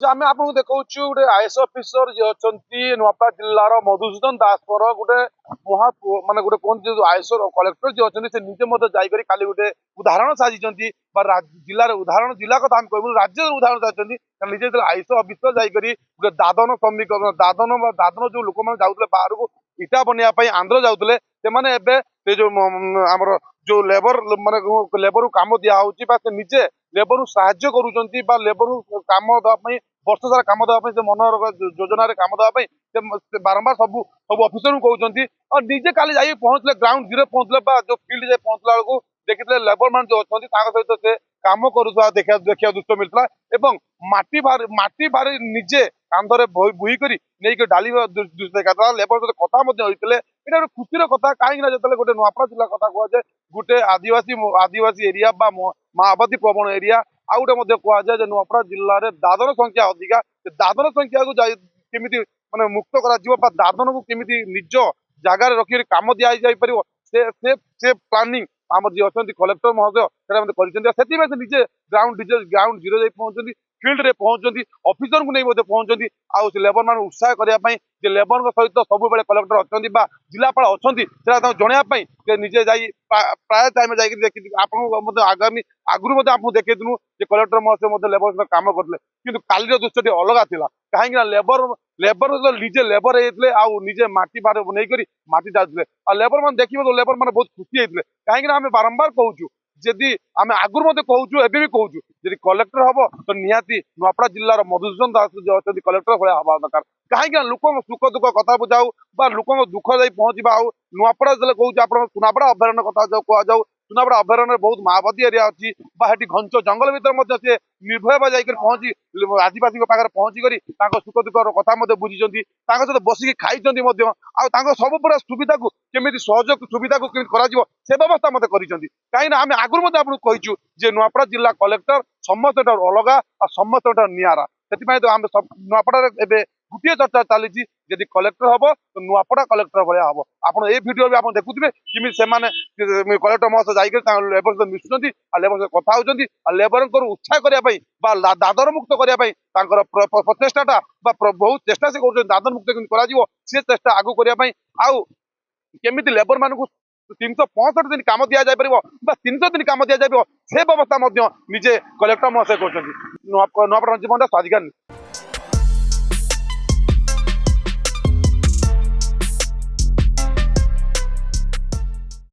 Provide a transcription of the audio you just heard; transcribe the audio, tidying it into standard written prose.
आम आपको देखा गोटे आईएएस अफिसर जी अच्छा नुआपड़ा जिलार मधुसूदन दास गोटे महा माने गोटे कहते जो आईएएस कलेक्टर जी अच्छा से निजे जाकर खाली गोटे उदाहरण साजिश जिले उदाहरण जिला कथा कहूँ राज्य उदाहरण साजिश निजे आईएएस अफिसर जाकर गोटे दादन श्रमिक दादन दादन जो लोक मैंने जाते बाहर को इटा बनवाई आंध्र जाते से जो आमर जो लेबर माने लेबर काम दिया निजे लेबर साहाଯ୍ୟ କରୁଛନ୍ତି ବା लेबर काम देवाई वर्ष सारा काम देवाई से मनोरग योजना काम देवाई से बारंबार सब सब अफिसर को कहते और निजे काली जाई पहुंचले ग्राउंड जीरो पहुंचले जो फील्ड जाए पहुंचला बेलू देखिए लेबर मान जो अच्छा सहित से काम करुवा देखा दृश्य मिलता एवं माटी भारी निजे कांधरे बोही नहीं डाली दृश्य देखा लेबर सहित कथा होते এটা ଗୋଟେ ଖୁସିର କଥା କାହିଁକି ନା ଯେତେବେଳେ ଗୋଟେ ନୂଆପଡ଼ା ଜିଲ୍ଲା କଥା କୁହାଯାଏ ଗୋଟେ ଆଦିବାସୀ ଏରିଆ ବା ମାଓବାଦୀ ପ୍ରବଣ ଏରିଆ ଆଉ ଗୋଟେ ମଧ୍ୟ କୁହାଯାଏ ଯେ ନୂଆପଡ଼ା ଜିଲ୍ଲାରେ ଦାଦନ ସଂଖ୍ୟା ଅଧିକା ଦାଦନ ସଂଖ୍ୟାକୁ କେମିତି ମାନେ ମୁକ୍ତ କରାଯିବ ବା ଦାଦନକୁ କେମିତି ନିଜ ଜାଗାରେ ରଖି କାମ ଦିଆଯାଇପାରିବ ସେ ପ୍ଲାନିଂ ଆମର ଯିଏ ଅଛନ୍ତି କଲେକ୍ଟର ମହୋଦୟ ସେଟା ମଧ୍ୟ କରିଛନ୍ତି ସେଥିପାଇଁ ସେ ନିଜେ ଗ୍ରାଉଣ୍ଡ ଜିରୋ ଯାଇ ପହଞ୍ଚନ୍ତି ଫିଲ୍ଡ ରେ पहुंचती ऑफिसर को नहीं पहुंचती आउ से लेबर मान उत्साह करने लेबर सहित सब कलेक्टर अच्छा जिलापाल अच्छा जनवाई निजे प्राय टाइम जा आगामी आगुरी आपको देखू कलेक्टर महोदय लेबर सहित कम करते कि काली दृश्य अलग था कहीं लेबर निजे लेबर होते निजे माटी बारे नहीं माटी डालते लेबर मैंने देखिए लेबर मैंने बहुत खुशी होते कहीं आम बारंबार कहूँ जदि आम आगुरी कहूँ एवं भी कहूँ जब कलेक्टर हम तो निहाती नुआपड़ा जिलार मधुसूदन दास जो अच्छा कलेक्टर भाया हवा दरकार कहीं लोक सुख दुख कथा बुझाऊ लोक दुख जाई पहुँचा आउ नुआपड़ा जिले कहूँ आप सुनापड़ा अभयारण्य कथा कहु सुनापड़ा अभयारण्य बहुत माओवादी एरिया अच्छी घंच जंगल भर से निर्भय बा जाकर पहुंची आदिवासी पाखे पहुंची सुख दुख कथा बुझी सहित बसिक खाई सब पूरा सुविधा को केमी सहयोग सुविधा को से व्यवस्था मत कहीं आम आगुरी आपको कहीचु जे नुआपड़ा जिला कलेक्टर समस्त अलग और समस्त निरा से आम नुआपड़ा गोटे चर्चा चली जदि कलेक्टर हम तो नुआपड़ा कलेक्टर भाया हम आप भिडियो भी आप देखुए कि कलेक्टर महोदय जाकर लेबर सहित मिशुंट लेबर सहित कथा होती लेबर उत्साह करने दादन मुक्त करने प्रचेषा बहुत चेष्टा से कर दादन मुक्त सी चेष्टा आगू करने आउ केमी लेबर मानक 365 दिन काम दि जापर 300 दिन काम दि जाए से व्यवस्था निजे कलेक्टर महोदय कर नुआपड़ा जीवन स्वाधिकार।